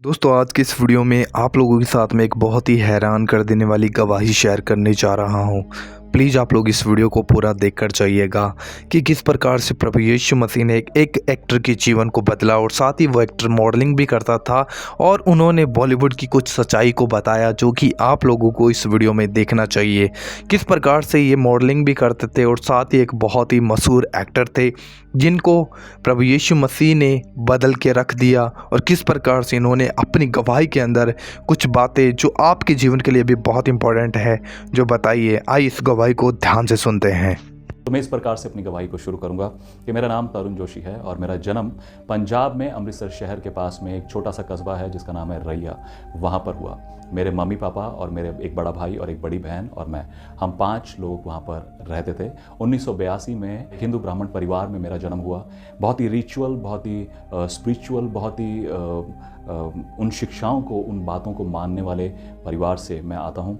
दोस्तों आज की इस वीडियो में आप लोगों के साथ में एक बहुत ही हैरान कर देने वाली गवाही शेयर करने जा रहा हूं। प्लीज़ आप लोग इस वीडियो को पूरा देखकर जाइएगा कि किस प्रकार से प्रभु यीशु मसीह ने एक एक्टर के जीवन को बदला और साथ ही वो एक्टर मॉडलिंग भी करता था और उन्होंने बॉलीवुड की कुछ सच्चाई को बताया जो कि आप लोगों को इस वीडियो में देखना चाहिए। किस प्रकार से ये मॉडलिंग भी करते थे और साथ ही एक बहुत ही मशहूर एक्टर थे जिनको प्रभु यीशु मसीह ने बदल के रख दिया और किस प्रकार से इन्होंने अपनी गवाही के अंदर कुछ बातें जो आपके जीवन के लिए भी बहुत इंपॉर्टेंट है जो बताइए। आइए इस गवाही को ध्यान से सुनते हैं। तो मैं इस प्रकार से अपनी गवाही को शुरू करूंगा कि मेरा नाम तरुण जोशी है और मेरा जन्म पंजाब में अमृतसर शहर के पास में एक छोटा सा कस्बा है जिसका नाम है रैया, वहाँ पर हुआ। मेरे मम्मी पापा और मेरे एक बड़ा भाई और एक बड़ी बहन और मैं, हम 5 लोग वहाँ पर रहते थे। 1982 में हिंदू ब्राह्मण परिवार में मेरा जन्म हुआ। बहुत ही रिचुअल, बहुत ही स्पिरिचुअल, बहुत ही उन शिक्षाओं को, उन बातों को मानने वाले परिवार से मैं आता हूँ।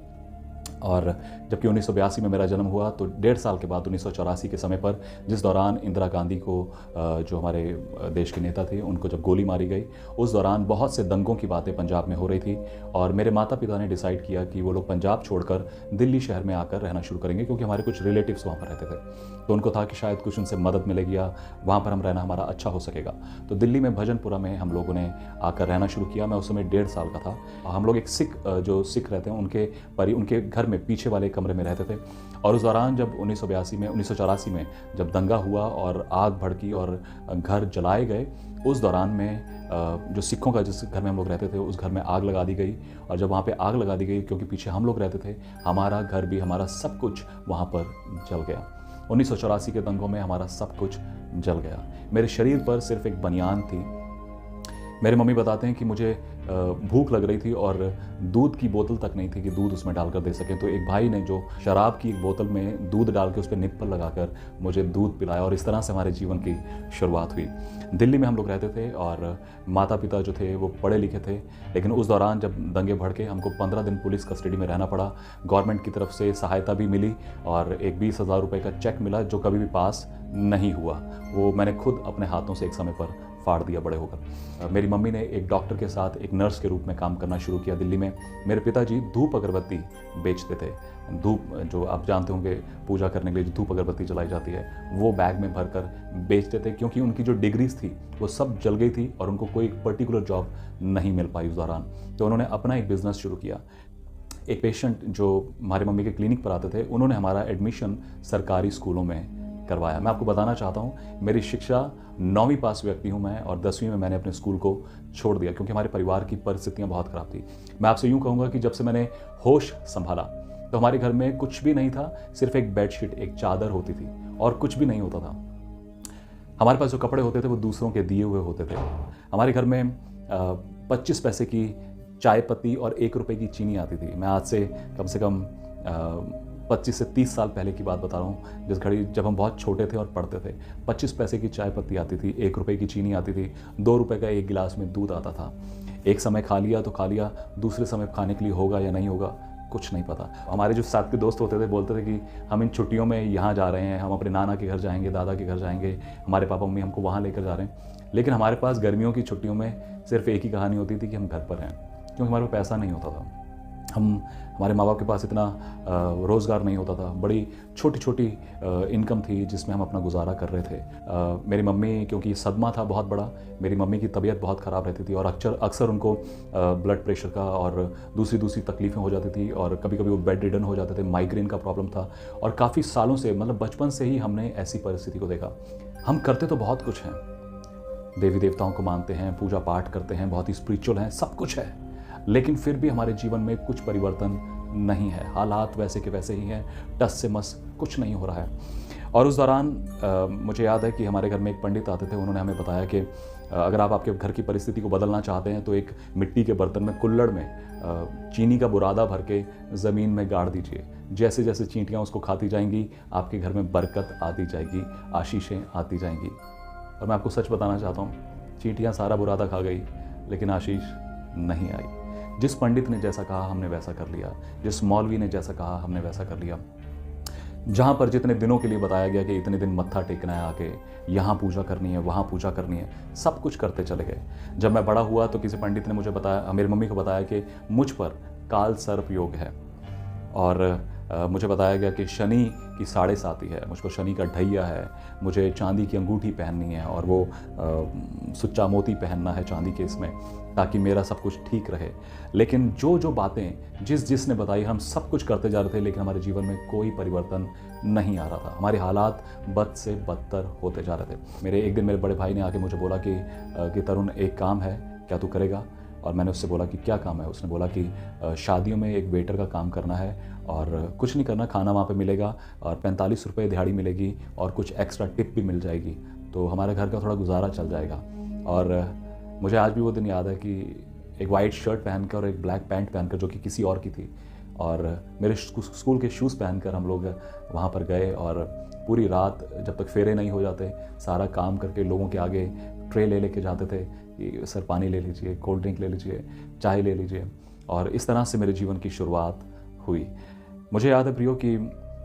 और जबकि 1982 में मेरा जन्म हुआ तो 1.5 साल के बाद 1984 के समय पर, जिस दौरान इंदिरा गांधी को, जो हमारे देश के नेता थे, उनको जब गोली मारी गई, उस दौरान बहुत से दंगों की बातें पंजाब में हो रही थी। और मेरे माता पिता ने डिसाइड किया कि वो लोग पंजाब छोड़कर दिल्ली शहर में आकर रहना शुरू करेंगे, क्योंकि हमारे कुछ रिलेटिव्स वहाँ पर रहते थे। तो उनको था कि शायद कुछ उनसे मदद मिलेगी या वहाँ पर हम रहना हमारा अच्छा हो सकेगा। तो दिल्ली में भजनपुरा में हम लोगों ने आकर रहना शुरू किया। मैं उस समय 1.5 साल का था। हम लोग एक सिख रहते हैं, उनके घर में पीछे वाले कमरे में रहते थे। और उस दौरान जब 1984 में जब दंगा हुआ और आग भड़की और घर जलाए गए, उस दौरान में जो सिखों का जिस घर में हम लोग रहते थे उस घर में आग लगा दी गई। और जब वहाँ पे आग लगा दी गई, क्योंकि पीछे हम लोग रहते थे, हमारा घर भी, हमारा सब कुछ वहाँ पर जल गया। 1984 के दंगों में हमारा सब कुछ जल गया। मेरे शरीर पर सिर्फ एक बनियान थी। मेरे मम्मी बताते हैं कि मुझे भूख लग रही थी और दूध की बोतल तक नहीं थी कि दूध उसमें डालकर दे सकें। तो एक भाई ने जो शराब की एक बोतल में दूध डाल के उस पर निप्पल लगाकर मुझे दूध पिलाया और इस तरह से हमारे जीवन की शुरुआत हुई। दिल्ली में हम लोग रहते थे और माता पिता जो थे वो पढ़े लिखे थे, लेकिन उस दौरान जब दंगे भड़के हमको 15 दिन पुलिस कस्टडी में रहना पड़ा। गवर्नमेंट की तरफ से सहायता भी मिली और एक 20,000 रुपये का चेक मिला जो कभी भी पास नहीं हुआ। वो मैंने खुद अपने हाथों से एक समय पर फाड़ दिया बड़े होकर। मेरी मम्मी ने एक डॉक्टर के साथ एक नर्स के रूप में काम करना शुरू किया दिल्ली में। मेरे पिताजी धूप अगरबत्ती बेचते थे। धूप, जो आप जानते होंगे पूजा करने के लिए जो धूप अगरबत्ती जलाई जाती है, वो बैग में भरकर बेचते थे, क्योंकि उनकी जो डिग्रीज थी वो सब जल गई थी और उनको कोई पर्टिकुलर जॉब नहीं मिल पाई उस दौरान। तो उन्होंने अपना एक बिजनेस शुरू किया। एक पेशेंट जो हमारे मम्मी के क्लिनिक पर आते थे, उन्होंने हमारा एडमिशन सरकारी स्कूलों में करवाया। मैं आपको बताना चाहता हूँ, मेरी शिक्षा 9वीं पास व्यक्ति हूँ मैं, और 10वीं में मैंने अपने स्कूल को छोड़ दिया क्योंकि हमारे परिवार की परिस्थितियाँ बहुत ख़राब थी। मैं आपसे यूँ कहूँगा कि जब से मैंने होश संभाला तो हमारे घर में कुछ भी नहीं था, सिर्फ एक बेडशीट, एक चादर होती थी और कुछ भी नहीं होता था। हमारे पास जो कपड़े होते थे वो दूसरों के दिए हुए होते थे। हमारे घर में 25 पैसे की चाय पत्ती और 1 रुपये की चीनी आती थी। मैं आज से कम 25 से 30 साल पहले की बात बता रहा हूँ, जिस घड़ी जब हम बहुत छोटे थे और पढ़ते थे। 25 पैसे की चाय पत्ती आती थी, 1 रुपये की चीनी आती थी, 2 रुपये का एक गिलास में दूध आता था। एक समय खा लिया तो खा लिया, दूसरे समय खाने के लिए होगा या नहीं होगा कुछ नहीं पता। हमारे जो साथ के दोस्त होते थे बोलते थे कि हम इन छुट्टियों में यहाँ जा रहे हैं, हम अपने नाना के घर जाएंगे, दादा के घर जाएंगे, हमारे पापा मम्मी हमको वहाँ लेकर जा रहे हैं। लेकिन हमारे पास गर्मियों की छुट्टियों में सिर्फ एक ही कहानी होती थी कि हम घर पर हैं, क्योंकि हमारे पास पैसा नहीं होता था। हमारे माँ बाप के पास इतना रोज़गार नहीं होता था। बड़ी छोटी छोटी इनकम थी जिसमें हम अपना गुजारा कर रहे थे। मेरी मम्मी, क्योंकि सदमा था बहुत बड़ा, मेरी मम्मी की तबीयत बहुत ख़राब रहती थी और अक्सर उनको ब्लड प्रेशर का और दूसरी तकलीफ़ें हो जाती थी और कभी कभी वो बेड रिडन हो जाते थे। माइग्रेन का प्रॉब्लम था और काफ़ी सालों से, मतलब बचपन से ही हमने ऐसी परिस्थिति को देखा। हम करते तो बहुत कुछ हैं, देवी देवताओं को मानते हैं, पूजा पाठ करते हैं, बहुत ही स्पिरिचुअल हैं, सब कुछ है, लेकिन फिर भी हमारे जीवन में कुछ परिवर्तन नहीं है। हालात वैसे के वैसे ही हैं, टस से मस कुछ नहीं हो रहा है। और उस दौरान मुझे याद है कि हमारे घर में एक पंडित आते थे। उन्होंने हमें बताया कि अगर आप आपके घर की परिस्थिति को बदलना चाहते हैं तो एक मिट्टी के बर्तन में, कुल्हड़ में चीनी का बुरादा भर के ज़मीन में गाड़ दीजिए। जैसे जैसे चींटियाँ उसको खाती जाएंगी, आपके घर में बरकत आती जाएगी, आशीषें आती जाएंगी। और मैं आपको सच बताना चाहता हूँ, चींटियाँ सारा बुरादा खा गई लेकिन आशीष नहीं आई। जिस पंडित ने जैसा कहा हमने वैसा कर लिया, जिस मौलवी ने जैसा कहा हमने वैसा कर लिया। जहाँ पर जितने दिनों के लिए बताया गया कि इतने दिन मत्था टेकना है आके, यहाँ पूजा करनी है, वहाँ पूजा करनी है, सब कुछ करते चले गए। जब मैं बड़ा हुआ तो किसी पंडित ने मुझे बताया, मेरी मम्मी को बताया कि मुझ पर काल सर्प योग है, और मुझे बताया गया कि शनि की 7.5 है, मुझको शनि का ढैया है, मुझे चांदी की अंगूठी पहननी है और वो सुच्चा मोती पहनना है चांदी के इसमें, ताकि मेरा सब कुछ ठीक रहे। लेकिन जो जो बातें जिसने बताई, हम सब कुछ करते जा रहे थे, लेकिन हमारे जीवन में कोई परिवर्तन नहीं आ रहा था। हमारे हालात बद से बदतर होते जा रहे थे। एक दिन मेरे बड़े भाई ने आके मुझे बोला कि तरुण, एक काम है, क्या तू करेगा? और मैंने उससे बोला कि क्या काम है? उसने बोला कि शादियों में एक वेटर का काम करना है, और कुछ नहीं करना, खाना वहाँ पे मिलेगा और 45 रुपये दिहाड़ी मिलेगी और कुछ एक्स्ट्रा टिप भी मिल जाएगी, तो हमारे घर का थोड़ा गुजारा चल जाएगा। और मुझे आज भी वो दिन याद है कि एक वाइट शर्ट पहनकर और एक ब्लैक पैंट पहनकर, जो कि किसी और की थी, और मेरे स्कूल के शूज़ पहनकर हम लोग वहाँ पर गए, और पूरी रात जब तक फेरे नहीं हो जाते, सारा काम करके लोगों के आगे ट्रे लेके जाते थे कि सर पानी ले लीजिए, कोल्ड ड्रिंक ले लीजिए, चाय ले लीजिए। और इस तरह से मेरे जीवन की शुरुआत हुई। मुझे याद है प्रियो कि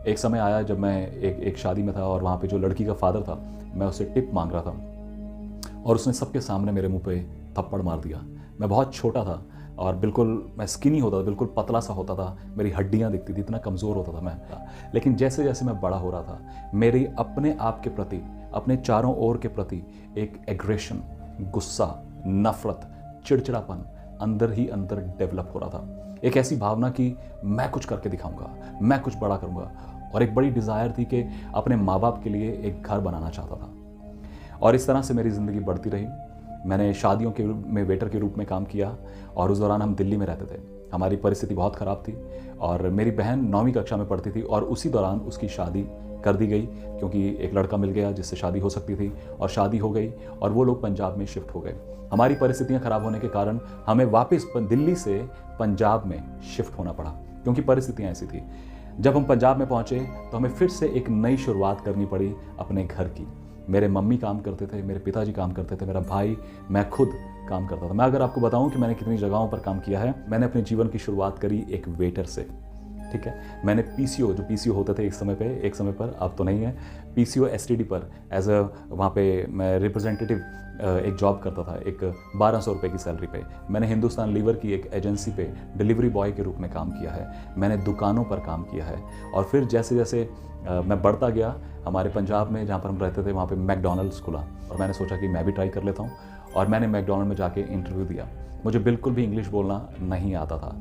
एक समय आया जब मैं एक शादी में था, और वहाँ पे जो लड़की का फादर था, मैं उससे टिप मांग रहा था, और उसने सबके सामने मेरे मुंह पे थप्पड़ मार दिया। मैं बहुत छोटा था और बिल्कुल मैं स्किनी होता था, बिल्कुल पतला सा होता था, मेरी हड्डियाँ दिखती थी, इतना कमज़ोर होता था मैं। लेकिन जैसे जैसे मैं बड़ा हो रहा था, मेरी अपने आप के प्रति, अपने चारों ओर के प्रति एक एग्रेशन, गुस्सा, नफरत, चिड़चिड़ापन अंदर ही अंदर डेवलप हो रहा था। एक ऐसी भावना कि मैं कुछ करके दिखाऊंगा, मैं कुछ बड़ा करूंगा, और एक बड़ी डिज़ायर थी कि अपने माँ बाप के लिए एक घर बनाना चाहता था। और इस तरह से मेरी ज़िंदगी बढ़ती रही। मैंने शादियों के में वेटर के रूप में काम किया, और उस दौरान हम दिल्ली में रहते थे। हमारी परिस्थिति बहुत ख़राब थी, और मेरी बहन 9वीं कक्षा में पढ़ती थी, और उसी दौरान उसकी शादी कर दी गई, क्योंकि एक लड़का मिल गया जिससे शादी हो सकती थी, और शादी हो गई, और वो लोग पंजाब में शिफ्ट हो गए। हमारी परिस्थितियां खराब होने के कारण हमें वापस दिल्ली से पंजाब में शिफ्ट होना पड़ा, क्योंकि परिस्थितियां ऐसी थी। जब हम पंजाब में पहुंचे तो हमें फिर से एक नई शुरुआत करनी पड़ी अपने घर की। मेरे मम्मी काम करते थे, मेरे पिताजी काम करते थे, मेरा भाई, मैं खुद काम करता था। मैं अगर आपको बताऊं कि मैंने कितनी जगहों पर काम किया है, मैंने अपने जीवन की शुरुआत करी एक वेटर से। ठीक है, मैंने पीसीओ, जो पीसीओ होते थे एक समय पर, अब तो नहीं है, पीसीओ एसटीडी पर एज अ वहाँ पे मैं रिप्रेजेंटेटिव एक जॉब करता था, एक 1200 रुपये की सैलरी पे। मैंने हिंदुस्तान लीवर की एक एजेंसी पे डिलीवरी बॉय के रूप में काम किया है। मैंने दुकानों पर काम किया है, और फिर जैसे जैसे मैं बढ़ता गया, हमारे पंजाब में जहाँ पर हम रहते थे वहाँ पे मैकडॉनल्ड्स खुला, और मैंने सोचा कि मैं भी ट्राई कर लेता हूँ, और मैंने मैकडॉनल्ड में जाके इंटरव्यू दिया। मुझे बिल्कुल भी इंग्लिश बोलना नहीं आता था,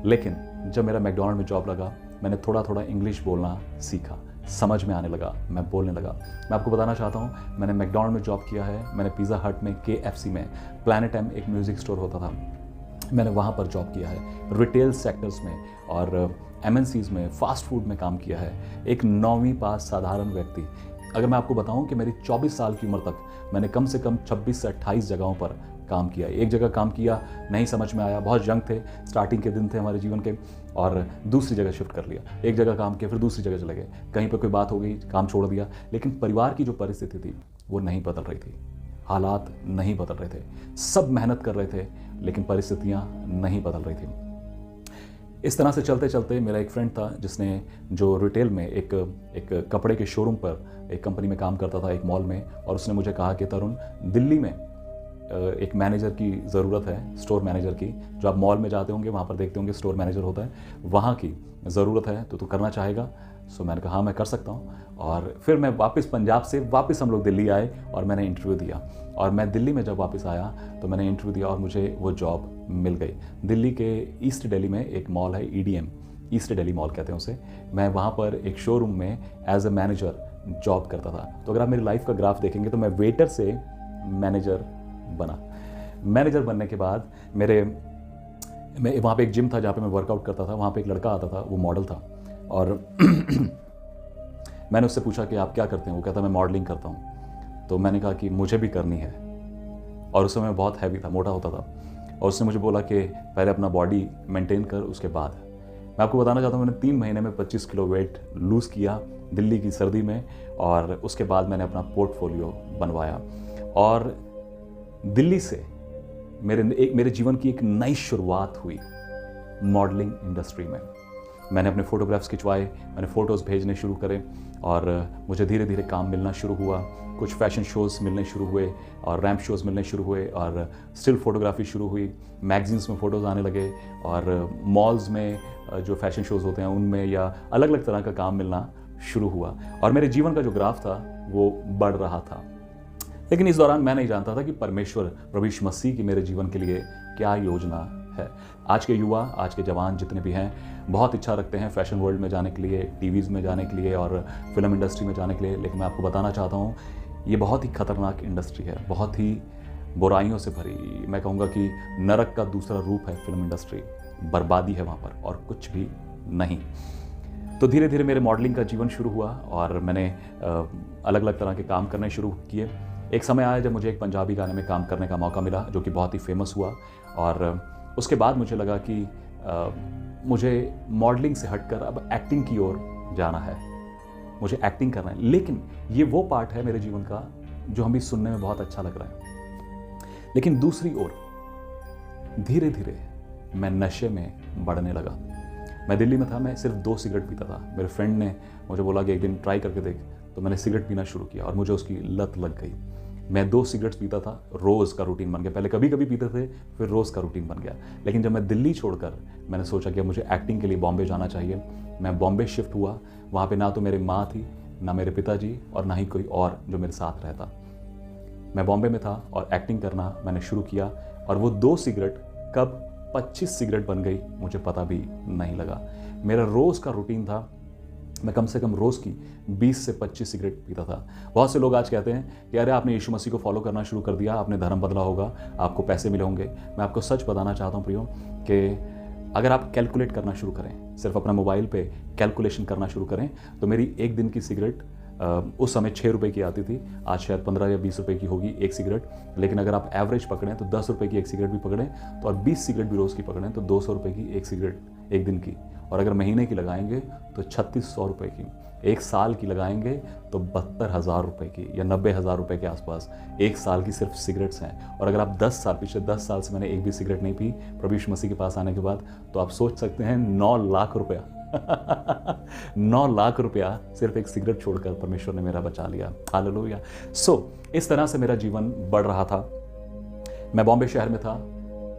लेकिन जब मेरा मैकडॉनल्ड में जॉब लगा, मैंने थोड़ा थोड़ा इंग्लिश बोलना सीखा, समझ में आने लगा, मैं बोलने लगा। मैं आपको बताना चाहता हूँ, मैंने मैकडॉनल्ड में जॉब किया है, मैंने पिज़्ज़ा हट में, KFC में, प्लैनेट एम एक म्यूज़िक स्टोर होता था, मैंने वहाँ पर जॉब किया है, रिटेल सेक्टर्स में और MNCs में, फास्ट फूड में काम किया है। एक 9वीं पास साधारण व्यक्ति, अगर मैं आपको बताऊं कि मेरी 24 साल की उम्र तक मैंने कम से कम 26 से 28 जगहों पर काम किया। एक जगह काम किया, नहीं समझ में आया, बहुत यंग थे, स्टार्टिंग के दिन थे हमारे जीवन के, और दूसरी जगह शिफ्ट कर लिया। एक जगह काम किया, फिर दूसरी जगह चले गए, कहीं पर कोई बात हो गई, काम छोड़ दिया। लेकिन परिवार की जो परिस्थिति थी वो नहीं बदल रही थी, हालात नहीं बदल रहे थे, सब मेहनत कर रहे थे, लेकिन परिस्थितियाँ नहीं बदल रही थी। इस तरह से चलते चलते मेरा एक फ्रेंड था जिसने, जो रिटेल में एक कपड़े के शोरूम पर एक कंपनी में काम करता था, एक मॉल में, और उसने मुझे कहा कि तरुण, दिल्ली में एक मैनेजर की ज़रूरत है, स्टोर मैनेजर की, जो आप मॉल में जाते होंगे वहाँ पर देखते होंगे स्टोर मैनेजर होता है, वहाँ की ज़रूरत है, तो तू करना चाहेगा? सो मैंने कहा हाँ मैं कर सकता हूँ। और फिर मैं वापस पंजाब से वापस हम लोग दिल्ली आए, और मैंने इंटरव्यू दिया, और मैं दिल्ली में जब वापस आया तो मैंने इंटरव्यू दिया, और मुझे वो जॉब मिल गई। दिल्ली के ईस्ट दिल्ली में एक मॉल है, EDM, ईस्ट दिल्ली मॉल कहते हैं उसे। मैं वहाँ पर एक शोरूम में एज अ मैनेजर जॉब करता था। तो अगर आप मेरी लाइफ का ग्राफ देखेंगे तो मैं वेटर से मैनेजर बना। मैनेजर बनने के बाद मैं वहाँ पे एक जिम था जहाँ पे मैं वर्कआउट करता था, वहाँ पे एक लड़का आता था, वो मॉडल था, और मैंने उससे पूछा कि आप क्या करते हैं? वो कहता मैं मॉडलिंग करता हूँ। तो मैंने कहा कि मुझे भी करनी है, और उस समय मैं बहुत हैवी था, मोटा होता था, और उसने मुझे बोला कि पहले अपना बॉडी मेंटेन कर, उसके बाद। मैं आपको बताना चाहता हूँ, मैंने 3 महीने में 25 किलो वेट लूज़ किया दिल्ली की सर्दी में, और उसके बाद मैंने अपना पोर्टफोलियो बनवाया, और दिल्ली से मेरे जीवन की एक नई शुरुआत हुई मॉडलिंग इंडस्ट्री में। मैंने अपने फ़ोटोग्राफ्स खिंचवाए, मैंने फ़ोटोज़ भेजने शुरू करे और मुझे धीरे धीरे काम मिलना शुरू हुआ। कुछ फ़ैशन शोज़ मिलने शुरू हुए और रैंप शोज़ मिलने शुरू हुए और स्टिल फ़ोटोग्राफी शुरू हुई। मैगज़ीन्स में फ़ोटोज़ आने लगे और मॉल्स में जो फ़ैशन शोज़ होते हैं उनमें या अलग अलग तरह का काम मिलना शुरू हुआ और मेरे जीवन का जो ग्राफ था वो बढ़ रहा था। लेकिन इस दौरान मैं नहीं जानता था कि परमेश्वर प्रभु यीशु मसीह की मेरे जीवन के लिए क्या योजना है। आज के युवा, आज के जवान जितने भी हैं, बहुत इच्छा रखते हैं फैशन वर्ल्ड में जाने के लिए, टीवीज़ में जाने के लिए और फिल्म इंडस्ट्री में जाने के लिए। लेकिन मैं आपको बताना चाहता हूँ, ये बहुत ही खतरनाक इंडस्ट्री है, बहुत ही बुराइयों से भरी, मैं कहूँगा कि नरक का दूसरा रूप है फिल्म इंडस्ट्री। बर्बादी है वहाँ पर और कुछ भी नहीं। तो धीरे धीरे मेरे मॉडलिंग का जीवन शुरू हुआ और मैंने अलग अलग तरह के काम करने शुरू किए। एक समय आया जब मुझे एक पंजाबी गाने में काम करने का मौका मिला जो कि बहुत ही फेमस हुआ और उसके बाद मुझे लगा कि मुझे मॉडलिंग से हटकर अब एक्टिंग की ओर जाना है, मुझे एक्टिंग करना है। लेकिन ये वो पार्ट है मेरे जीवन का जो हमें सुनने में बहुत अच्छा लग रहा है। लेकिन दूसरी ओर धीरे धीरे मैं नशे में बढ़ने लगा। मैं दिल्ली में था, मैं सिर्फ 2 सिगरेट पीता था। मेरे फ्रेंड ने मुझे बोला कि एक दिन ट्राई करके देख, तो मैंने सिगरेट पीना शुरू किया और मुझे उसकी लत लग गई। मैं 2 सिगरेट्स पीता था, रोज़ का रूटीन बन गया। पहले कभी कभी पीते थे, फिर रोज़ का रूटीन बन गया। लेकिन जब मैं दिल्ली छोड़कर मैंने सोचा कि मुझे एक्टिंग के लिए बॉम्बे जाना चाहिए, मैं बॉम्बे शिफ्ट हुआ। वहाँ पे ना तो मेरी माँ थी, ना मेरे पिताजी और ना ही कोई और जो मेरे साथ रहता। मैं बॉम्बे में था और एक्टिंग करना मैंने शुरू किया और वो 2 सिगरेट कब 25 सिगरेट बन गई मुझे पता भी नहीं लगा। मेरा रोज़ का रूटीन था, मैं कम से कम रोज़ की 20 से 25 सिगरेट पीता था। बहुत से लोग आज कहते हैं कि अरे आपने यीशु मसीह को फॉलो करना शुरू कर दिया, आपने धर्म बदला होगा, आपको पैसे मिले होंगे। मैं आपको सच बताना चाहता हूँ प्रियो कि अगर आप कैलकुलेट करना शुरू करें, सिर्फ अपना मोबाइल पे कैलकुलेशन करना शुरू करें, तो मेरी एक दिन की सिगरेट उस समय 6 रुपये की आती थी, आज शायद 15 या 20 रुपये की होगी एक सिगरेट। लेकिन अगर आप एवरेज पकड़ें तो 10 रुपये की एक सिगरेट भी पकड़ें तो और 20 सिगरेट भी रोज़ की पकड़ें तो 200 रुपये की एक सिगरेट एक दिन की। और अगर महीने की लगाएंगे तो 3600 रुपये की। एक साल की लगाएंगे तो 72,000 रुपये की या 90,000 रुपये के आसपास एक साल की सिर्फ सिगरेट्स हैं। और अगर आप 10 साल, पिछले 10 साल से मैंने एक भी सिगरेट नहीं पी प्रभु यीशु मसीह के पास आने के बाद, तो आप सोच सकते हैं 9 लाख रुपया 9 लाख रुपया सिर्फ एक सिगरेट छोड़कर परमेश्वर ने मेरा बचा लिया। हालेलुया। इस तरह से मेरा जीवन बढ़ रहा था। मैं बॉम्बे शहर में था,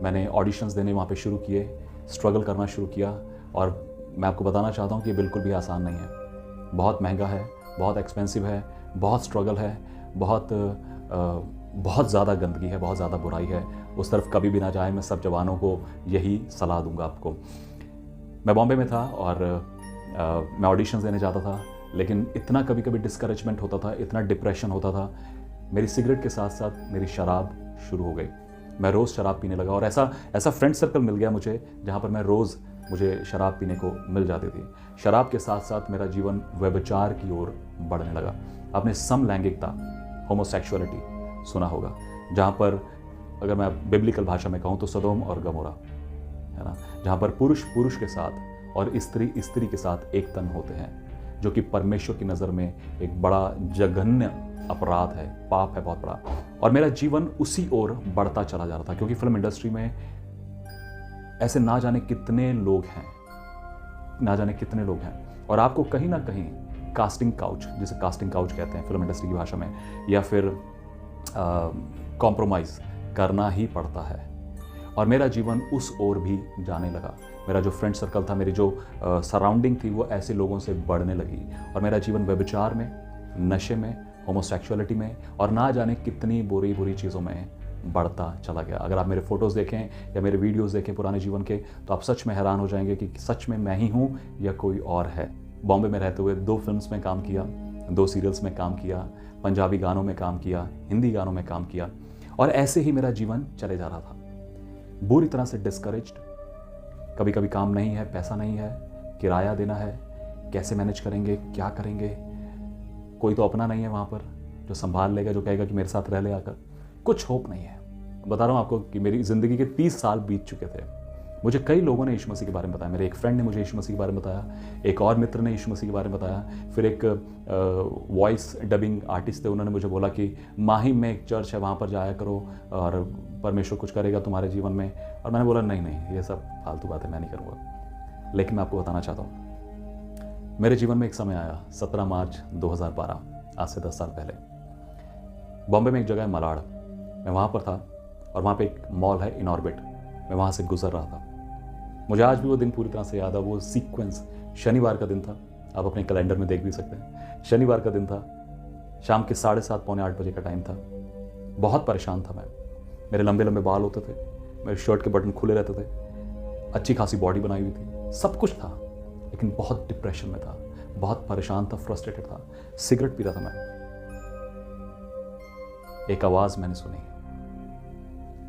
मैंने ऑडिशंस देने वहाँ पे शुरू किए, स्ट्रगल करना शुरू किया और मैं आपको बताना चाहता हूँ कि ये बिल्कुल भी आसान नहीं है। बहुत महंगा है, बहुत एक्सपेंसिव है, बहुत स्ट्रगल है, बहुत ज़्यादा गंदगी है, बहुत ज़्यादा बुराई है। उस तरफ कभी भी ना जाए, मैं सब जवानों को यही सलाह दूंगा आपको। मैं बॉम्बे में था और मैं ऑडिशंस देने जाता था, लेकिन इतना कभी कभी डिस्करेजमेंट होता था, इतना डिप्रेशन होता था। मेरी सिगरेट के साथ साथ मेरी शराब शुरू हो गई। मैं रोज़ शराब पीने लगा और ऐसा फ्रेंड सर्कल मिल गया मुझे जहाँ पर मैं रोज़ मुझे शराब पीने को मिल जाती थी। शराब के साथ साथ मेरा जीवन व्यभिचार की ओर बढ़ने लगा। आपने समलैंगिकता, होमोसेक्सुअलिटी सुना होगा, जहाँ पर अगर मैं बिब्लिकल भाषा में कहूँ तो सदोम और गमोरा है ना, जहाँ पर पुरुष पुरुष के साथ और स्त्री स्त्री के साथ एक तन होते हैं, जो कि परमेश्वर की नज़र में एक बड़ा जघन्य अपराध है, पाप है बहुत बड़ा। और मेरा जीवन उसी ओर बढ़ता चला जा रहा था, क्योंकि फिल्म इंडस्ट्री में ऐसे ना जाने कितने लोग हैं, ना जाने कितने लोग हैं, और आपको कहीं ना कहीं कास्टिंग काउच, जिसे कास्टिंग काउच कहते हैं फिल्म इंडस्ट्री की भाषा में, या फिर कॉम्प्रोमाइज़ करना ही पड़ता है। और मेरा जीवन उस ओर भी जाने लगा। मेरा जो फ्रेंड सर्कल था, मेरी जो सराउंडिंग थी, वो ऐसे लोगों से बढ़ने लगी और मेरा जीवन व्यभिचार में, नशे में, होमोसेक्सुअलिटी में और ना जाने कितनी बुरी बुरी चीज़ों में बढ़ता चला गया। अगर आप मेरे फोटोज़ देखें या मेरे वीडियोज़ देखें पुराने जीवन के, तो आप सच में हैरान हो जाएंगे कि सच में मैं ही हूँ या कोई और है। बॉम्बे में रहते हुए 2 फिल्म्स में काम किया, 2 सीरियल्स में काम किया, पंजाबी गानों में काम किया, हिंदी गानों में काम किया, और ऐसे ही मेरा जीवन चले जा रहा था। बुरी तरह से डिस्करेज्ड, कभी कभी काम नहीं है, पैसा नहीं है, किराया देना है, कैसे मैनेज करेंगे, क्या करेंगे, कोई तो अपना नहीं है वहाँ पर जो संभाल लेगा, जो कहेगा कि मेरे साथ रह ले आकर। कुछ होप नहीं है। बता रहा हूँ आपको कि मेरी ज़िंदगी के 30 साल बीत चुके थे। मुझे कई लोगों ने यीशु मसीह के बारे में बताया। मेरे एक फ्रेंड ने मुझे यीशु मसीह के बारे में बताया, एक और मित्र ने यीशु मसीह के बारे में बताया, फिर एक वॉइस डबिंग आर्टिस्ट थे, उन्होंने मुझे बोला कि माहिम में एक चर्च है, वहाँ पर जाया करो और परमेश्वर कुछ करेगा तुम्हारे जीवन में। और मैंने बोला नहीं, ये सब फालतू बातें मैं नहीं करूँगा। लेकिन मैं आपको बताना चाहता हूँ, मेरे जीवन में एक समय आया 17 मार्च 2012, आज से 10 साल पहले। बॉम्बे में एक जगह है मलाड, मैं वहाँ पर था और वहाँ पे एक मॉल है इनऑर्बिट, मैं वहाँ से गुजर रहा था। मुझे आज भी वो दिन पूरी तरह से याद है। वो सीक्वेंस, शनिवार का दिन था, आप अपने कैलेंडर में देख भी सकते हैं। शनिवार का दिन था, शाम के 7:30 पौने 8 बजे का टाइम था। बहुत परेशान था मैं। मेरे लंबे लंबे बाल होते थे, मेरे शर्ट के बटन खुले रहते थे, अच्छी खासी बॉडी बनाई हुई थी, सब कुछ था, लेकिन बहुत डिप्रेशन में था, बहुत परेशान था, फ्रस्ट्रेटेड था, सिगरेट पी रहा था मैं। एक आवाज़ मैंने सुनी,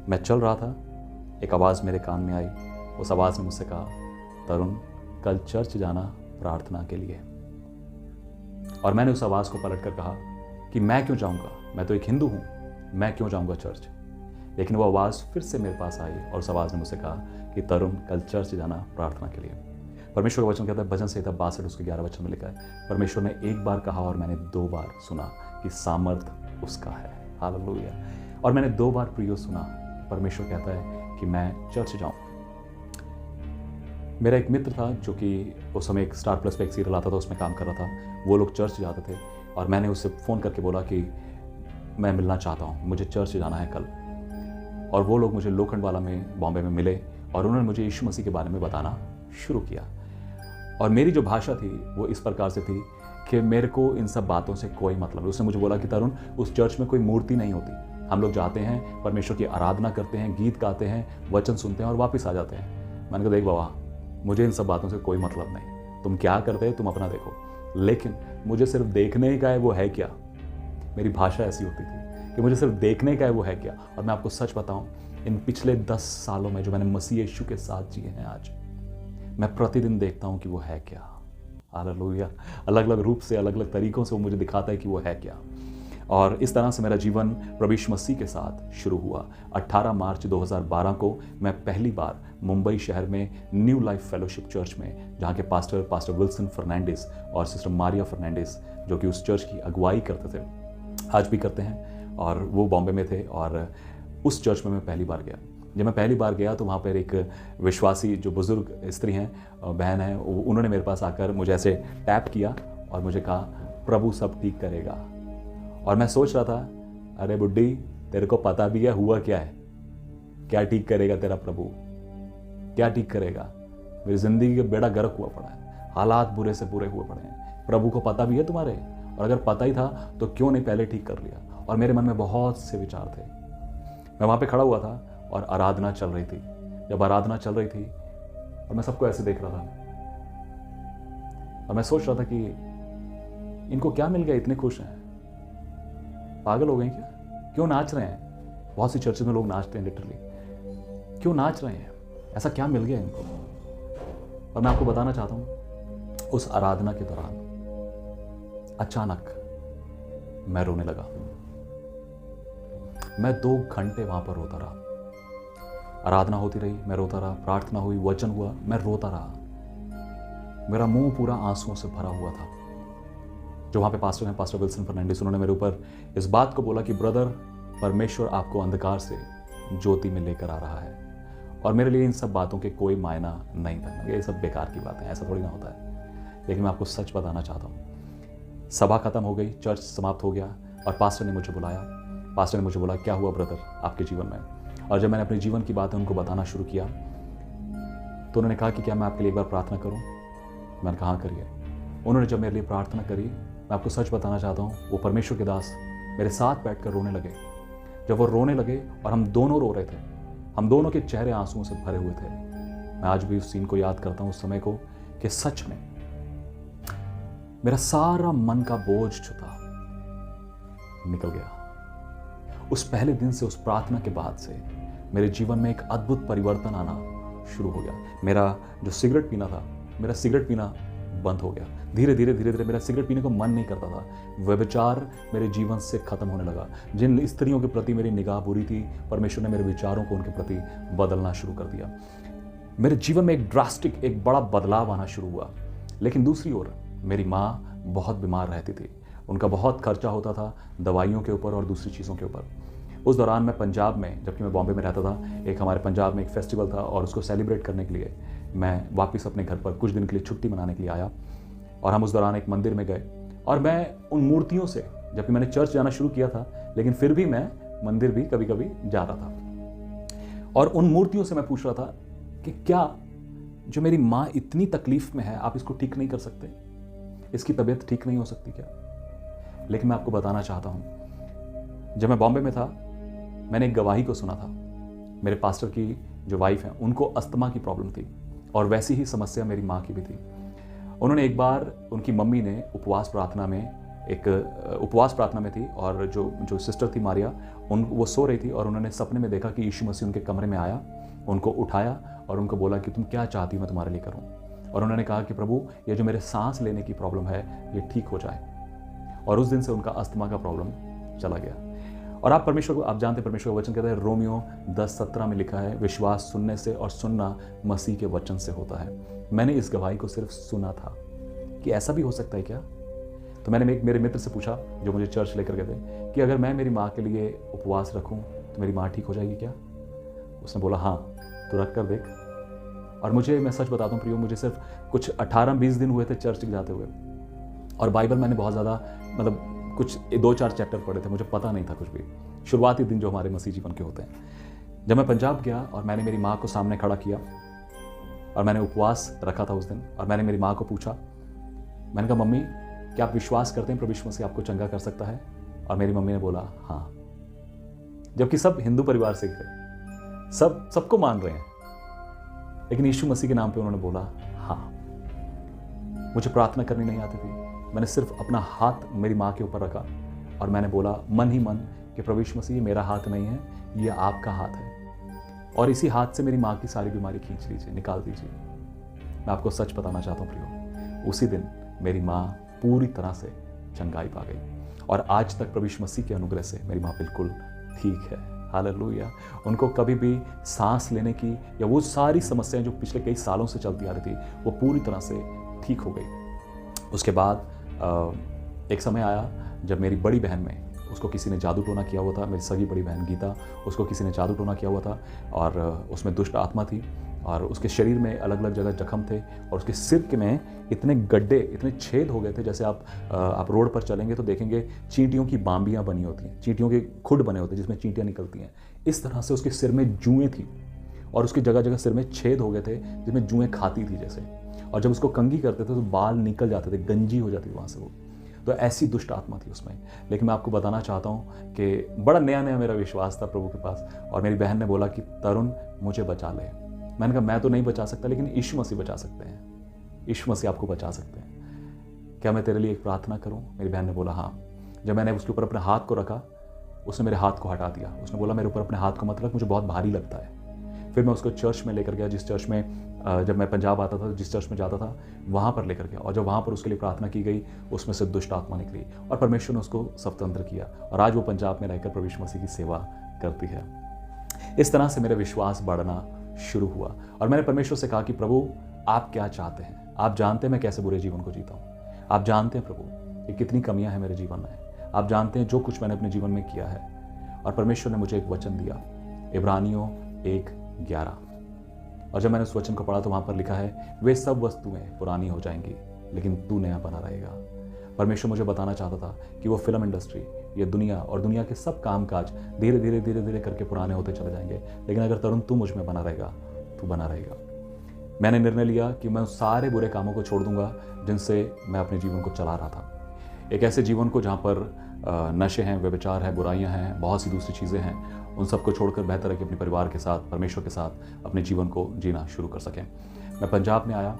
मैं चल रहा था, एक आवाज़ मेरे कान में आई। उस आवाज़ ने मुझसे कहा, तरुण कल चर्च जाना प्रार्थना के लिए। और मैंने उस आवाज़ को पलट कर कहा कि मैं क्यों जाऊंगा, मैं तो एक हिंदू हूं, मैं क्यों जाऊंगा चर्च। लेकिन वो आवाज़ फिर से मेरे पास आई और उस आवाज़ ने मुझसे कहा कि तरुण कल चर्च जाना प्रार्थना के लिए। परमेश्वर का वचन कहता है, भजन संहिता 62 उसके 11 वचन में लिखा है, परमेश्वर ने एक बार कहा और मैंने 2 बार सुना कि सामर्थ उसका है। हालेलुया। और मैंने 2 बार प्रियो सुना, परमेश्वर कहता है कि मैं चर्च जाऊं। मेरा एक मित्र था जो कि उस समय एक स्टार प्लस पे एक सीरियल आता था, उसमें काम कर रहा था। वो लोग चर्च जाते थे और मैंने उससे फ़ोन करके बोला कि मैं मिलना चाहता हूँ, मुझे चर्च जाना है कल। और वो लोग मुझे लोखंडवाला में बॉम्बे में मिले और उन्होंने मुझे यीशु मसीह के बारे में बताना शुरू किया। और मेरी जो भाषा थी वो इस प्रकार से थी कि मेरे को इन सब बातों से कोई मतलब नहीं। उसने मुझे बोला कि तरुण, उस चर्च में कोई मूर्ति नहीं होती, हम लोग जाते हैं, परमेश्वर की आराधना करते हैं, गीत गाते हैं, वचन सुनते हैं और वापस आ जाते हैं। मैंने कहा, देख बाबा, मुझे इन सब बातों से कोई मतलब नहीं, तुम क्या करते हैं तुम अपना देखो, लेकिन मुझे सिर्फ देखने का है वो है क्या। मेरी भाषा ऐसी होती थी कि मुझे सिर्फ देखने का है वो है क्या। और मैं आपको सच बताऊं, इन पिछले 10 सालों में जो मैंने मसीह यीशु के साथ जिए हैं, आज मैं प्रतिदिन देखता हूं कि वो है क्या। हालेलुया। अलग अलग रूप से, अलग अलग तरीकों से वो मुझे दिखाता है कि वो है क्या। और इस तरह से मेरा जीवन प्रभु यीशु मसीह के साथ शुरू हुआ। 18 मार्च 2012 को मैं पहली बार मुंबई शहर में न्यू लाइफ फेलोशिप चर्च में, जहाँ के पास्टर विल्सन फर्नांडिस और सिस्टर मारिया फर्नांडिस, जो कि उस चर्च की अगुवाई करते थे, आज भी करते हैं, और वो बॉम्बे में थे, और उस चर्च में मैं पहली बार गया। जब मैं पहली बार गया तो वहाँ पर एक विश्वासी जो बुज़ुर्ग स्त्री हैं, बहन हैं, उन्होंने मेरे पास आकर मुझे ऐसे टैप किया और मुझे कहा, प्रभु सब ठीक करेगा। और मैं सोच रहा था, अरे बुड्ढी, तेरे को पता भी है हुआ क्या है, क्या ठीक करेगा तेरा प्रभु, क्या ठीक करेगा। मेरी जिंदगी का बेड़ा गर्क हुआ पड़ा है, हालात बुरे से बुरे हुए पड़े हैं, प्रभु को पता भी है तुम्हारे, और अगर पता ही था तो क्यों नहीं पहले ठीक कर लिया। और मेरे मन में बहुत से विचार थे। मैं वहाँ पे खड़ा हुआ था और आराधना चल रही थी। जब आराधना चल रही थी और मैं सबको ऐसे देख रहा था और मैं सोच रहा था कि इनको क्या मिल गया, इतने खुश हैं, पागल हो गए क्या, क्यों नाच रहे हैं। बहुत सी चर्च में लोग नाचते हैं लिटरली, क्यों नाच रहे हैं, ऐसा क्या मिल गया इनको। और मैं आपको बताना चाहता हूं, उस आराधना के दौरान अचानक मैं रोने लगा। मैं 2 घंटे वहां पर रोता रहा। आराधना होती रही, मैं रोता रहा, प्रार्थना हुई, वचन हुआ, मैं रोता रहा। मेरा मुंह पूरा आंसुओं से भरा हुआ था। जो वहाँ पे पास्टर हैं, पास्टर विल्सन फर्नांडिस, उन्होंने मेरे ऊपर इस बात को बोला कि ब्रदर, परमेश्वर आपको अंधकार से ज्योति में लेकर आ रहा है। और मेरे लिए इन सब बातों के कोई मायना नहीं था। ये सब बेकार की बातें हैं, ऐसा थोड़ी ना होता है। लेकिन मैं आपको सच बताना चाहता हूँ, सभा खत्म हो गई, चर्च समाप्त हो गया और पास्टर ने मुझे बुलाया। पास्टर ने मुझे बोला, क्या हुआ ब्रदर आपके जीवन में। और जब मैंने अपने जीवन की बातें उनको बताना शुरू किया तो उन्होंने कहा कि क्या मैं आपके लिए एक बार प्रार्थना करूँ। मैंने कहा, हाँ करिए। उन्होंने जब मेरे लिए प्रार्थना करी, मैं आपको सच बताना चाहता हूँ, वो परमेश्वर के दास मेरे साथ बैठकर रोने लगे। जब वो रोने लगे और हम दोनों रो रहे थे, हम दोनों के चेहरे आंसुओं से भरे हुए थे। मैं आज भी उस सीन को याद करता हूँ, उस समय को, कि सच में मेरा सारा मन का बोझ जो था निकल गया। उस पहले दिन से, उस प्रार्थना के बाद से मेरे जीवन में एक अद्भुत परिवर्तन आना शुरू हो गया। मेरा जो सिगरेट पीना था, मेरा सिगरेट पीना बंद हो गया। धीरे धीरे मेरा सिगरेट पीने को मन नहीं करता था। व्यभिचार मेरे जीवन से खत्म होने लगा। जिन स्त्रियों के प्रति मेरी निगाह बुरी थी, परमेश्वर ने मेरे विचारों को उनके प्रति बदलना शुरू कर दिया। मेरे जीवन में एक ड्रास्टिक, एक बड़ा बदलाव आना शुरू हुआ। लेकिन दूसरी ओर मेरी माँ बहुत बीमार रहती थी। उनका बहुत खर्चा होता था दवाइयों के ऊपर और दूसरी चीज़ों के ऊपर। उस दौरान मैं पंजाब में, जबकि मैं बॉम्बे में रहता था, एक हमारे पंजाब में एक फेस्टिवल था और उसको सेलिब्रेट करने के लिए मैं वापस अपने घर पर कुछ दिन के लिए छुट्टी मनाने के लिए आया। और हम उस दौरान एक मंदिर में गए और मैं उन मूर्तियों से, जबकि मैंने चर्च जाना शुरू किया था, लेकिन फिर भी मैं मंदिर भी कभी कभी जाता था। और उन मूर्तियों से मैं पूछ रहा था कि क्या जो मेरी माँ इतनी तकलीफ में है, आप इसको ठीक नहीं कर सकते? इसकी तबीयत ठीक नहीं हो सकती क्या? लेकिन मैं आपको बताना चाहता हूँ, जब मैं बॉम्बे में था, मैंने एक गवाही को सुना था। मेरे पास्टर की जो वाइफ है, उनको अस्थमा की प्रॉब्लम थी और वैसी ही समस्या मेरी माँ की भी थी। उन्होंने एक बार, उनकी मम्मी ने उपवास प्रार्थना में थी और जो सिस्टर थी मारिया, वो सो रही थी और उन्होंने सपने में देखा कि यीशु मसीह उनके कमरे में आया, उनको उठाया और उनको बोला कि तुम क्या चाहती हो मैं तुम्हारे लिए करूं। और उन्होंने कहा कि प्रभु, ये जो मेरे सांस लेने की प्रॉब्लम है ये ठीक हो जाए। और उस दिन से उनका अस्थमा का प्रॉब्लम चला गया। और आप जानते हैं परमेश्वर का वचन कहता है, रोमियो 10:17 में लिखा है, विश्वास सुनने से और सुनना मसीह के वचन से होता है। मैंने इस गवाही को सिर्फ सुना था कि ऐसा भी हो सकता है क्या। तो मैंने मेरे मित्र से पूछा, जो मुझे चर्च लेकर गए थे, कि अगर मैं मेरी माँ के लिए उपवास रखूं तो मेरी माँ ठीक हो जाएगी क्या? उसने बोला हाँ, तो रख कर देख। और मैं सच बताता हूँ प्रियो, मुझे सिर्फ कुछ 18-20 दिन हुए थे चर्च जाते हुए, और बाइबल मैंने बहुत ज़्यादा, मतलब कुछ 2-4 चैप्टर पढ़े थे, मुझे पता नहीं था कुछ भी। शुरुआती दिन जो हमारे मसीह जीवन के होते हैं। जब मैं पंजाब गया और मैंने मेरी माँ को सामने खड़ा किया और मैंने उपवास रखा था उस दिन, और मैंने मेरी माँ को पूछा, मैंने कहा मम्मी, क्या आप विश्वास करते हैं प्रभु यीशु मसीह आपको चंगा कर सकता है? और मेरी मम्मी ने बोला हाँ। जबकि सब हिंदू परिवार से थे, सबको मान रहे हैं, लेकिन यीशु मसीह के नाम पे उन्होंने बोला हाँ। मुझे प्रार्थना करनी नहीं आती थी, मैंने सिर्फ अपना हाथ मेरी माँ के ऊपर रखा और मैंने बोला मन ही मन कि प्रभु यीशु मसीह, ये मेरा हाथ नहीं है, ये आपका हाथ है, और इसी हाथ से मेरी माँ की सारी बीमारी खींच लीजिए, निकाल दीजिए। मैं आपको सच बताना चाहता हूँ प्रियो, उसी दिन मेरी माँ पूरी तरह से चंगाई पा गई और आज तक प्रभु यीशु मसीह के अनुग्रह से मेरी माँ बिल्कुल ठीक है। हालेलुया। उनको कभी भी सांस लेने की या वो सारी समस्याएं जो पिछले कई सालों से चलती आ रही थी, वो पूरी तरह से ठीक हो गई। उसके बाद एक समय आया जब मेरी बड़ी बहन में, उसको किसी ने जादू टोना किया हुआ था। मेरी सगी बड़ी बहन गीता, उसको किसी ने जादू टोना किया हुआ था और उसमें दुष्ट आत्मा थी और उसके शरीर में अलग अलग जगह जख्म थे और उसके सिर के में इतने गड्ढे, इतने छेद हो गए थे, जैसे आप रोड पर चलेंगे तो देखेंगे चींटियों की बाम्बियाँ बनी होती हैं, चींटियों के खुड बने होते हैं जिसमें चींटियाँ निकलती हैं। इस तरह से उसके सिर में जुएँ थी और उसकी जगह जगह सिर में छेद हो गए थे जिसमें जुएँ खाती थी जैसे, और जब उसको कंघी करते थे तो बाल निकल जाते थे, गंजी हो जाती थी वहाँ से वो। तो ऐसी दुष्ट आत्मा थी उसमें। लेकिन मैं आपको बताना चाहता हूँ कि बड़ा नया नया मेरा विश्वास था प्रभु के पास, और मेरी बहन ने बोला कि तरुण मुझे बचा ले। मैंने कहा मैं तो नहीं बचा सकता, लेकिन यीशु मसीह बचा सकते हैं, यीशु मसीह आपको बचा सकते हैं, क्या मैं तेरे लिए एक प्रार्थना करूँ? मेरी बहन ने बोला हाँ। जब मैंने उसके ऊपर अपने हाथ को रखा, उसने मेरे हाथ को हटा दिया। उसने बोला मेरे ऊपर अपने हाथ को मत रख, मुझे बहुत भारी लगता है। फिर मैं उसको चर्च में लेकर गया, जिस चर्च में जब मैं पंजाब आता था, जिस चर्च में जाता था, वहाँ पर लेकर गया, और जब वहाँ पर उसके लिए प्रार्थना की गई, उसमें से दुष्ट आत्मा निकली और परमेश्वर ने उसको स्वतंत्र किया, और आज वो पंजाब में रहकर प्रभु यीशु मसीह की सेवा करती है। इस तरह से मेरा विश्वास बढ़ना शुरू हुआ और मैंने परमेश्वर से कहा कि प्रभु आप क्या चाहते हैं? आप जानते हैं मैं कैसे बुरे जीवन को जीता हूँ, आप जानते हैं प्रभु कि कितनी कमियां हैं मेरे जीवन में, आप जानते हैं जो कुछ मैंने अपने जीवन में किया है। और परमेश्वर ने मुझे एक वचन दिया, इब्रानियों 1:11, और जब मैंने उस वचन को पढ़ा तो वहाँ पर लिखा है, वे सब वस्तुएं पुरानी हो जाएंगी लेकिन तू नया बना रहेगा। परमेश्वर मुझे बताना चाहता था कि वो फिल्म इंडस्ट्री, ये दुनिया और दुनिया के सब कामकाज धीरे धीरे धीरे धीरे करके पुराने होते चले जाएंगे, लेकिन अगर तरुण तू मुझ में बना रहेगा, तू बना रहेगा। मैंने निर्णय लिया कि मैं उस सारे बुरे कामों को छोड़ दूंगा जिनसे मैं अपने जीवन को चला रहा था, एक ऐसे जीवन को जहाँ पर नशे हैं, व्यभिचार है, बुराइयाँ हैं, बहुत सी दूसरी चीज़ें हैं, उन सबको छोड़कर बेहतर है कि अपने परिवार के साथ, परमेश्वर के साथ अपने जीवन को जीना शुरू कर सकें। मैं पंजाब में आया,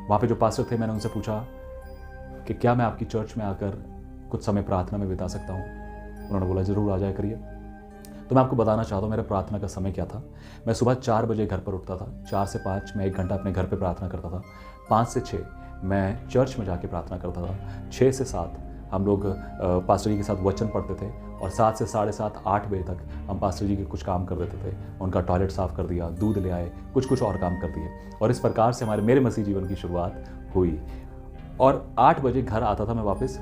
वहाँ पे जो पास्टर थे, मैंने उनसे पूछा कि क्या मैं आपकी चर्च में आकर कुछ समय प्रार्थना में बिता सकता हूँ? उन्होंने बोला ज़रूर आ जाया करिए। तो मैं आपको बताना चाहता हूँ मेरा प्रार्थना का समय क्या था। मैं सुबह 4 बजे घर पर उठता था, 4 से 5 मैं 1 घंटा अपने घर पर प्रार्थना करता था, 5 से 6 मैं चर्च में जाके प्रार्थना करता था, 6 से 7 हम लोग पास्टर जी के साथ वचन पढ़ते थे, और 7 से 7:30 8 बजे तक हम पास्टर जी के कुछ काम कर देते थे, उनका टॉयलेट साफ़ कर दिया, दूध ले आए, कुछ और काम कर दिए, और इस प्रकार से मेरे मसीह जीवन की शुरुआत हुई। और 8 बजे घर आता था मैं वापस,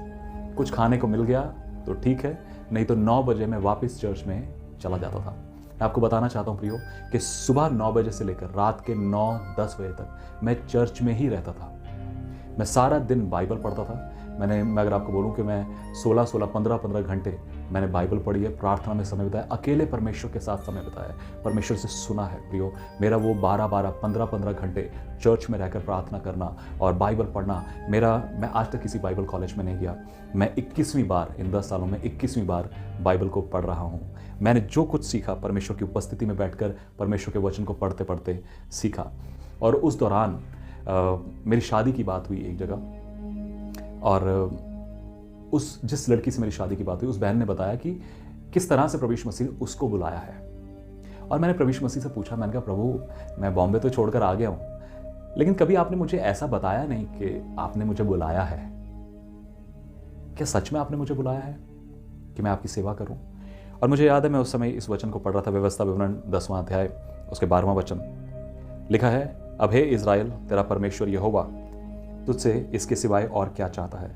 कुछ खाने को मिल गया तो ठीक है, नहीं तो 9 बजे मैं वापस चर्च में चला जाता था। मैं आपको बताना चाहता हूँ प्रियो कि सुबह 9 बजे से लेकर रात के 9-10 बजे तक मैं चर्च में ही रहता था। मैं सारा दिन बाइबल पढ़ता था। मैं अगर आपको बोलूं कि मैं 16-16, 15-15 घंटे मैंने बाइबल पढ़ी है, प्रार्थना में समय बिताया, अकेले परमेश्वर के साथ समय बिताया, परमेश्वर से सुना है प्रियो। मेरा वो 12-12, 15-15 घंटे चर्च में रहकर प्रार्थना करना और बाइबल पढ़ना, मैं आज तक किसी बाइबल कॉलेज में नहीं गया। मैं 21वीं बार इन 10 सालों में 21वीं बार बाइबल को पढ़ रहा हूँ। मैंने जो कुछ सीखा परमेश्वर की उपस्थिति में बैठकर परमेश्वर के वचन को पढ़ते पढ़ते सीखा। और उस दौरान मेरी शादी की बात हुई एक जगह, और जिस लड़की से मेरी शादी की बात हुई उस बहन ने बताया कि किस तरह से प्रभु यीशु मसीह ने उसको बुलाया है। और मैंने प्रभु यीशु मसीह से पूछा, मैंने कहा प्रभु मैं बॉम्बे तो छोड़कर आ गया हूँ, लेकिन कभी आपने मुझे ऐसा बताया नहीं कि आपने मुझे बुलाया है। क्या सच में आपने मुझे बुलाया है कि मैं आपकी सेवा करूँ? और मुझे याद है मैं उस समय इस वचन को पढ़ रहा था, व्यवस्था विवरण 10वां अध्याय उसके 12वां वचन। लिखा है, अब हे इज़राइल, तेरा परमेश्वर यहोवा तुझसे इसके सिवाय और क्या चाहता है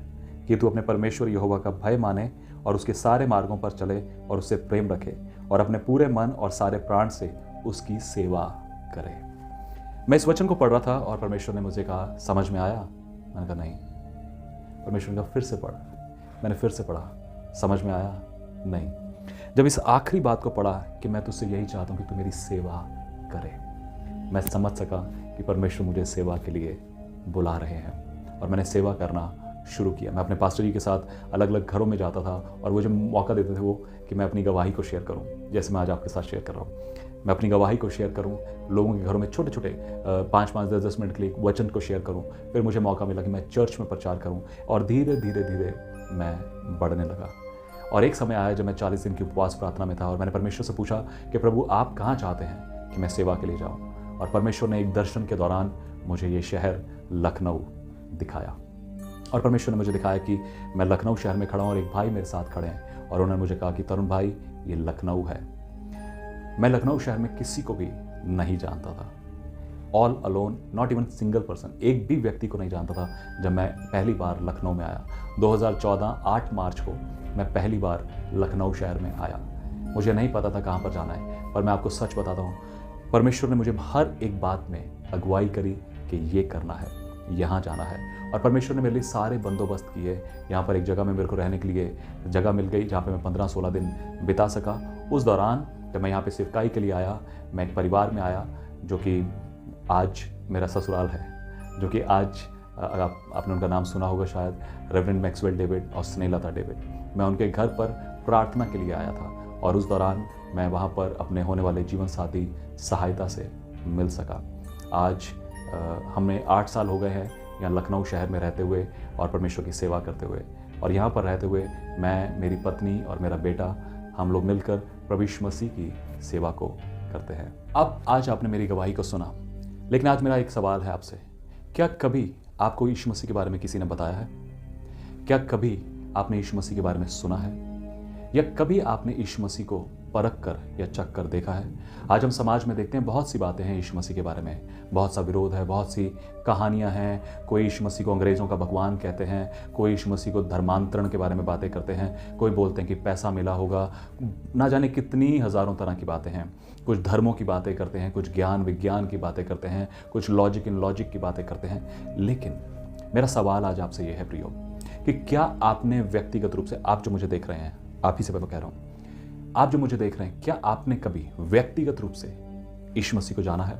कि तू अपने परमेश्वर यहोवा का भय माने और उसके सारे मार्गों पर चले और उससे प्रेम रखे और अपने पूरे मन और सारे प्राण से उसकी सेवा करे। मैं इस वचन को पढ़ रहा था और परमेश्वर ने मुझे कहा, समझ में आया? मैंने कहा नहीं। परमेश्वर ने कहा फिर से पढ़। मैंने फिर से पढ़ा, समझ में आया? नहीं। जब इस आखिरी बात को पढ़ा कि मैं तुझसे यही चाहता हूँ कि तू मेरी सेवा करे, मैं समझ सका कि परमेश्वर मुझे सेवा के लिए बुला रहे हैं। और मैंने सेवा करना शुरू किया। मैं अपने पास्टर जी के साथ अलग अलग घरों में जाता था और वो जो मौका देते थे वो कि मैं अपनी गवाही को शेयर करूं, जैसे मैं आज आपके साथ शेयर कर रहा हूं। मैं अपनी गवाही को शेयर करूं, लोगों के घरों में छोटे छोटे 5-5, 10-10 मिनट के लिए वचन को शेयर करूं। फिर मुझे मौका मिला कि मैं चर्च में प्रचार करूं और धीरे धीरे धीरे मैं बढ़ने लगा। और एक समय आया जब मैं 40 दिन की उपवास प्रार्थना में था और मैंने परमेश्वर से पूछा कि प्रभु आप कहाँ चाहते हैं कि मैं सेवा के लिए जाऊँ? और परमेश्वर ने एक दर्शन के दौरान मुझे ये शहर लखनऊ दिखाया। और परमेश्वर ने मुझे दिखाया कि मैं लखनऊ शहर में खड़ा हूँ और एक भाई मेरे साथ खड़े हैं और उन्होंने मुझे कहा कि तरुण भाई ये लखनऊ है। मैं लखनऊ शहर में किसी को भी नहीं जानता था, all alone, not even single person, एक भी व्यक्ति को नहीं जानता था। जब मैं पहली बार लखनऊ में आया 2014 8 मार्च को मैं पहली बार लखनऊ शहर में आया। मुझे नहीं पता था कहाँ पर जाना है, पर मैं आपको सच बताता हूँ, परमेश्वर ने मुझे हर एक बात में अगुवाई करी कि ये करना है, यहाँ जाना है। और परमेश्वर ने मेरे लिए सारे बंदोबस्त किए। यहाँ पर एक जगह में मेरे को रहने के लिए जगह मिल गई जहाँ पे मैं 15-16 दिन बिता सका। उस दौरान जब मैं यहाँ पे सेवकाई के लिए आया, मैं एक परिवार में आया जो कि आज मेरा ससुराल है, जो कि आज आपने उनका नाम सुना होगा शायद, रेवरेंड मैक्सवेल डेविड और स्नेहलता डेविड। मैं उनके घर पर प्रार्थना के लिए आया था और उस दौरान मैं वहाँ पर अपने होने वाले जीवन साथी सहायता से मिल सका। आज हमें 8 साल हो गए हैं यहाँ लखनऊ शहर में रहते हुए और परमेश्वर की सेवा करते हुए। और यहाँ पर रहते हुए मैं, मेरी पत्नी और मेरा बेटा, हम लोग मिलकर प्रभु यीशु मसीह की सेवा को करते हैं। अब आज आपने मेरी गवाही को सुना, लेकिन आज मेरा एक सवाल है आपसे, क्या कभी आपको यीशु मसीह के बारे में किसी ने बताया है? क्या कभी आपने यीशु मसीह के बारे में सुना है? या कभी आपने यीशु मसीह को परख कर या चख कर देखा है? आज हम समाज में देखते हैं बहुत सी बातें हैं यीशु मसीह के बारे में, बहुत सा विरोध है, बहुत सी कहानियां हैं। कोई यीशु मसीह को अंग्रेज़ों का भगवान कहते हैं, कोई यीशु मसीह को धर्मांतरण के बारे में बातें करते हैं, कोई बोलते हैं कि पैसा मिला होगा, ना जाने कितनी हज़ारों तरह की बातें हैं। कुछ धर्मों की बातें करते हैं, कुछ ज्ञान विज्ञान की बातें करते हैं, कुछ लॉजिक इन लॉजिक की बातें करते हैं। लेकिन मेरा सवाल आज आपसे ये है प्रियो, कि क्या आपने व्यक्तिगत रूप से, आप जो मुझे देख रहे हैं, आप ही से मैं कह रहा हूँ, आप जो मुझे देख रहे हैं, क्या आपने कभी व्यक्तिगत रूप से यीशु मसीह को जाना है?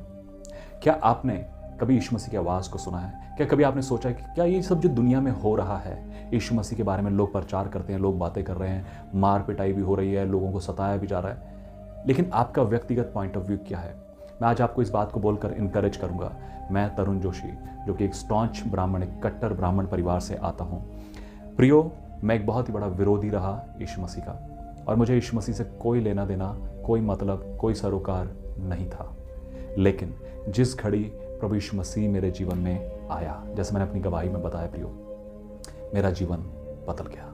क्या आपने कभी यीशु मसीह की आवाज़ को सुना है? क्या कभी आपने सोचा है कि क्या ये सब जो दुनिया में हो रहा है, यीशु मसीह के बारे में लोग प्रचार करते हैं, लोग बातें कर रहे हैं, मार पिटाई भी हो रही है, लोगों को सताया भी जा रहा है, लेकिन आपका व्यक्तिगत पॉइंट ऑफ व्यू क्या है? मैं आज आपको इस बात को बोलकर इनकरेज करूंगा। मैं तरुण जोशी, जो कि एक स्टॉन्च ब्राह्मण, एक कट्टर ब्राह्मण परिवार से आता हूँ। प्रियो, मैं एक बहुत ही बड़ा विरोधी रहा यीशु मसीह का, और मुझे यीशु मसीह से कोई लेना देना, कोई मतलब, कोई सरोकार नहीं था। लेकिन जिस घड़ी प्रभु यीशु मसीह मेरे जीवन में आया, जैसे मैंने अपनी गवाही में बताया प्रियो, मेरा जीवन बदल गया।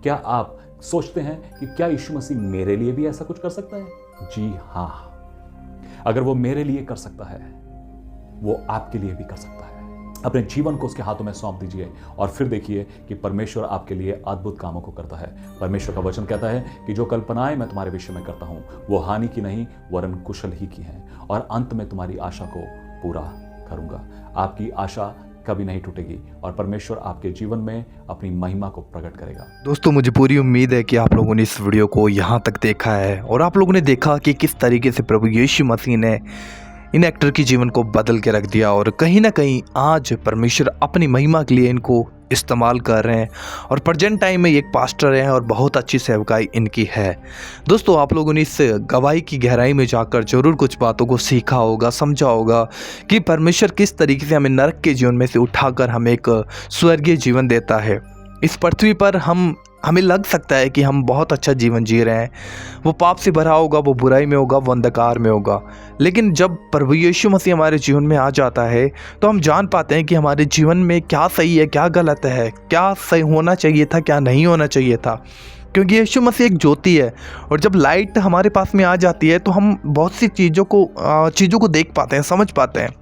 क्या आप सोचते हैं कि क्या यीशु मसीह मेरे लिए भी ऐसा कुछ कर सकता है? जी हाँ, अगर वो मेरे लिए कर सकता है, वो आपके लिए भी कर सकता है। अपने जीवन को उसके हाथों में सौंप दीजिए और फिर देखिए कि परमेश्वर आपके लिए अद्भुत कामों को करता है। परमेश्वर का वचन कहता है कि जो कल्पनाएं मैं तुम्हारे विषय में करता हूं वो हानि की नहीं वरन कुशल ही की हैं, और अंत में तुम्हारी आशा को पूरा करूंगा। आपकी आशा कभी नहीं टूटेगी और परमेश्वर आपके जीवन में अपनी महिमा को प्रकट करेगा। दोस्तों, मुझे पूरी उम्मीद है कि आप लोगों ने इस वीडियो को यहाँ तक देखा है और आप लोगों ने देखा कि किस तरीके से प्रभु यीशु मसीह ने इन एक्टर के जीवन को बदल के रख दिया और कहीं ना कहीं आज परमेश्वर अपनी महिमा के लिए इनको इस्तेमाल कर रहे हैं और प्रेजेंट टाइम में एक पास्टर हैं और बहुत अच्छी सेवकाई इनकी है। दोस्तों, आप लोगों ने इस गवाही की गहराई में जाकर जरूर कुछ बातों को सीखा होगा, समझा होगा कि परमेश्वर किस तरीके से हमें नरक के जीवन में से उठाकर हमें एक स्वर्गीय जीवन देता है। इस पृथ्वी पर हमें लग सकता है कि हम बहुत अच्छा जीवन जी रहे हैं, वो पाप से भरा होगा, वो बुराई में होगा, वो अंधकार में होगा, लेकिन जब प्रभु यीशु मसीह हमारे जीवन में आ जाता है तो हम जान पाते हैं कि हमारे जीवन में क्या सही है, क्या गलत है, क्या सही होना चाहिए था, क्या नहीं होना चाहिए था, क्योंकि यीशु मसीह एक ज्योति है और जब लाइट हमारे पास में आ जाती है तो हम बहुत सी चीज़ों को देख पाते हैं, समझ पाते हैं।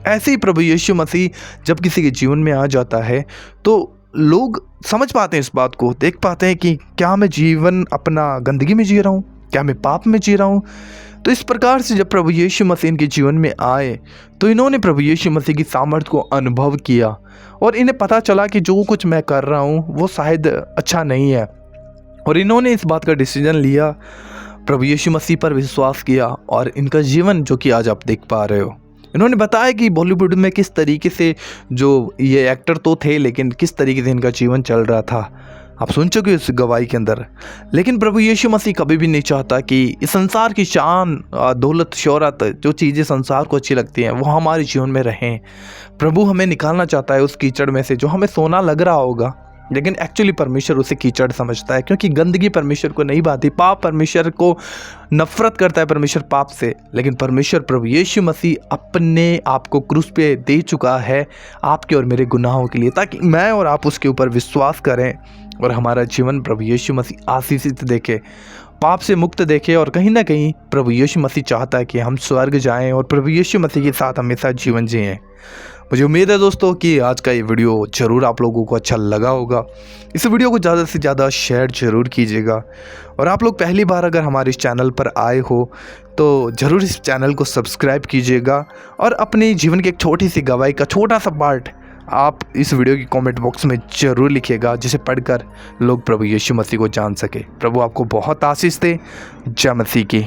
ऐसे ही प्रभु यीशु मसीह जब किसी के जीवन में आ जाता है तो लोग समझ पाते हैं, इस बात को देख पाते हैं कि क्या मैं जीवन अपना गंदगी में जी रहा हूँ, क्या मैं पाप में जी रहा हूँ। तो इस प्रकार से जब प्रभु यीशु मसीह इनके जीवन में आए तो इन्होंने प्रभु यीशु मसीह की सामर्थ्य को अनुभव किया और इन्हें पता चला कि जो कुछ मैं कर रहा हूँ वो शायद अच्छा नहीं है, और इन्होंने इस बात का डिसीजन लिया, प्रभु यीशु मसीह पर विश्वास किया और इनका जीवन जो कि आज आप देख पा रहे हो। इन्होंने बताया कि बॉलीवुड में किस तरीके से जो ये एक्टर तो थे लेकिन किस तरीके से इनका जीवन चल रहा था, आप सुन चुके इस गवाही के अंदर। लेकिन प्रभु यीशु मसीह कभी भी नहीं चाहता कि इस संसार की शान, दौलत, शोहरत, जो चीज़ें संसार को अच्छी लगती हैं वो हमारे जीवन में रहें। प्रभु हमें निकालना चाहता है उस कीचड़ में से जो हमें सोना लग रहा होगा, लेकिन एक्चुअली परमेश्वर उसे कीचड़ समझता है, क्योंकि गंदगी परमेश्वर को नहीं भाती, पाप परमेश्वर को नफरत करता है परमेश्वर पाप से। लेकिन परमेश्वर प्रभु यीशु मसीह अपने आप को क्रूस पे दे चुका है आपके और मेरे गुनाहों के लिए, ताकि मैं और आप उसके ऊपर विश्वास करें और हमारा जीवन प्रभु यीशु मसीह आशीषित देखे, पाप से मुक्त देखे। और कहीं ना कहीं प्रभु यीशु मसीह चाहता है कि हम स्वर्ग जाएं और प्रभु यीशु मसीह के साथ हमेशा जीवन जिएं। मुझे उम्मीद है दोस्तों कि आज का ये वीडियो ज़रूर आप लोगों को अच्छा लगा होगा। इस वीडियो को ज़्यादा से ज़्यादा शेयर ज़रूर कीजिएगा, और आप लोग पहली बार अगर हमारे इस चैनल पर आए हो तो ज़रूर इस चैनल को सब्सक्राइब कीजिएगा और अपने जीवन की एक छोटी सी गवाही का छोटा सा पार्ट आप इस वीडियो की कमेंट बॉक्स में ज़रूर लिखिएगा, जिसे पढ़कर लोग प्रभु यीशु मसीह को जान सके। प्रभु आपको बहुत आशीष दे। जय मसीह की।